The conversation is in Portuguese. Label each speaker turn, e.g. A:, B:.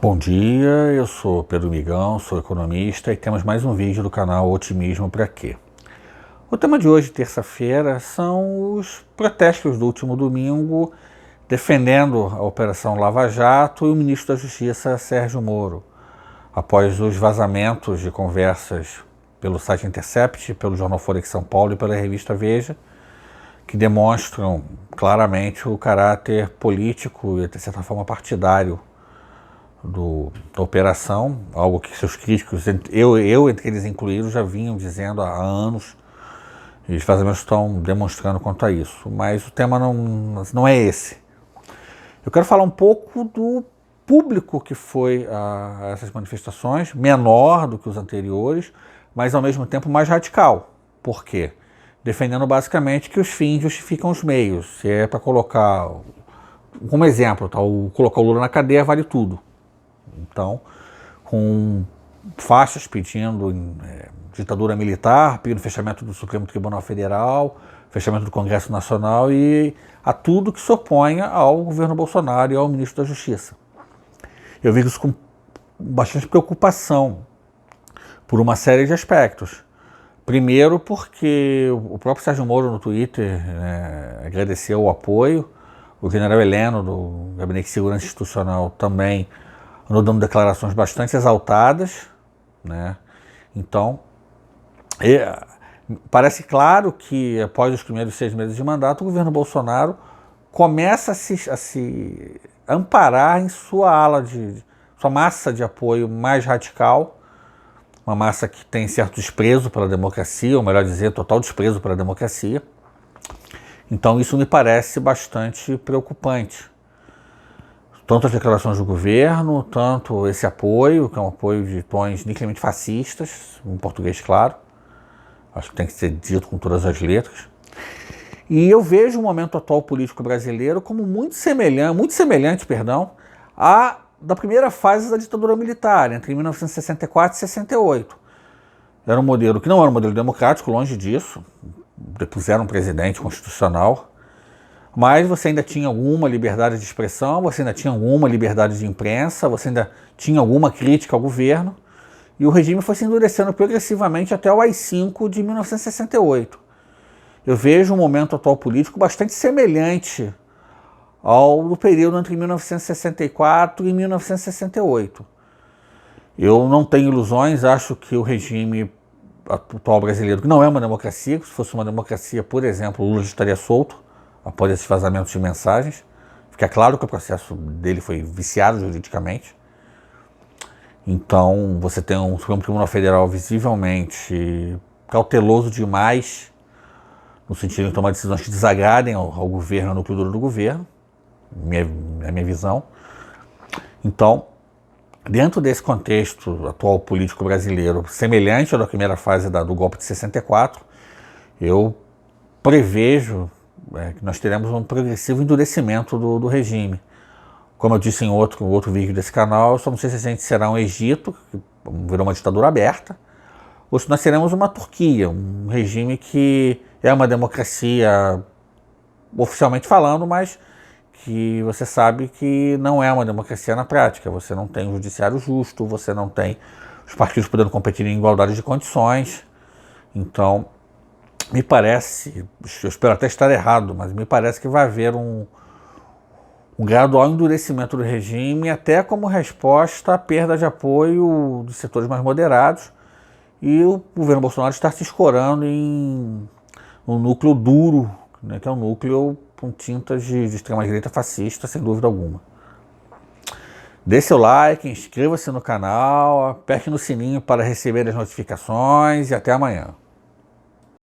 A: Bom dia, eu sou Pedro Migão, sou economista e temos mais um vídeo do canal Otimismo Pra Quê? O tema de hoje, terça-feira, são os protestos do último domingo defendendo a Operação Lava Jato e o ministro da Justiça, Sérgio Moro, após os vazamentos de conversas pelo site Intercept, pelo jornal Folha de São Paulo e pela revista Veja, que demonstram claramente o caráter político e, de certa forma, partidário da operação, algo que seus críticos, eu entre eles incluídos, já vinham dizendo há anos, e os vazamentos estão demonstrando quanto a isso. Mas o tema não é esse. Eu quero falar um pouco do público que foi a essas manifestações, menor do que os anteriores, mas ao mesmo tempo mais radical. Por quê? Defendendo basicamente que os fins justificam os meios. Se é para colocar, como exemplo, tá, colocar o Lula na cadeia vale tudo. Então, com faixas pedindo ditadura militar, pedindo fechamento do Supremo Tribunal Federal, fechamento do Congresso Nacional e a tudo que se oponha ao governo Bolsonaro e ao ministro da Justiça. Eu vejo isso com bastante preocupação por uma série de aspectos. Primeiro porque o próprio Sérgio Moro no Twitter agradeceu o apoio, o general Heleno do Gabinete de Segurança Institucional também andou dando declarações bastante exaltadas, né? Então, parece claro que após os primeiros 6 meses de mandato, o governo Bolsonaro começa a se amparar em sua sua massa de apoio mais radical, uma massa que tem certo desprezo pela democracia, ou melhor dizer, total desprezo pela democracia. Então isso me parece bastante preocupante. Tanto as declarações do governo, tanto esse apoio, que é um apoio de tons nitidamente fascistas, em português claro, acho que tem que ser dito com todas as letras. E eu vejo o momento atual político brasileiro como muito semelhante, da primeira fase da ditadura militar, entre 1964 e 68. Era um modelo que não era um modelo democrático, longe disso, depuseram um presidente constitucional, mas você ainda tinha alguma liberdade de expressão, você ainda tinha alguma liberdade de imprensa, você ainda tinha alguma crítica ao governo, e o regime foi se endurecendo progressivamente até o AI-5 de 1968. Eu vejo um momento atual político bastante semelhante ao do período entre 1964 e 1968. Eu não tenho ilusões, acho que o regime atual brasileiro, que não é uma democracia, se fosse uma democracia, por exemplo, o Lula estaria solto, após esses vazamentos de mensagens. Fica claro que o processo dele foi viciado juridicamente. Então você tem um Supremo Tribunal Federal visivelmente cauteloso demais, no sentido de tomar decisões que desagradem ao governo, ao núcleo duro do governo, é minha visão. Então, dentro desse contexto atual político brasileiro, semelhante ao da primeira fase do golpe de 64, eu prevejo que nós teremos um progressivo endurecimento do regime. Como eu disse em outro vídeo desse canal, eu só não sei se a gente será um Egito, que virou uma ditadura aberta, ou se nós seremos uma Turquia, um regime que é uma democracia oficialmente falando, mas que você sabe que não é uma democracia na prática. Você não tem um judiciário justo, você não tem os partidos podendo competir em igualdade de condições. Então, me parece, eu espero até estar errado, mas me parece que vai haver um gradual endurecimento do regime, até como resposta à perda de apoio dos setores mais moderados, e o governo Bolsonaro está se escorando em um núcleo duro, né, que é um núcleo com tintas de extrema-direita fascista, sem dúvida alguma. Dê seu like, inscreva-se no canal, aperte no sininho para receber as notificações e até amanhã.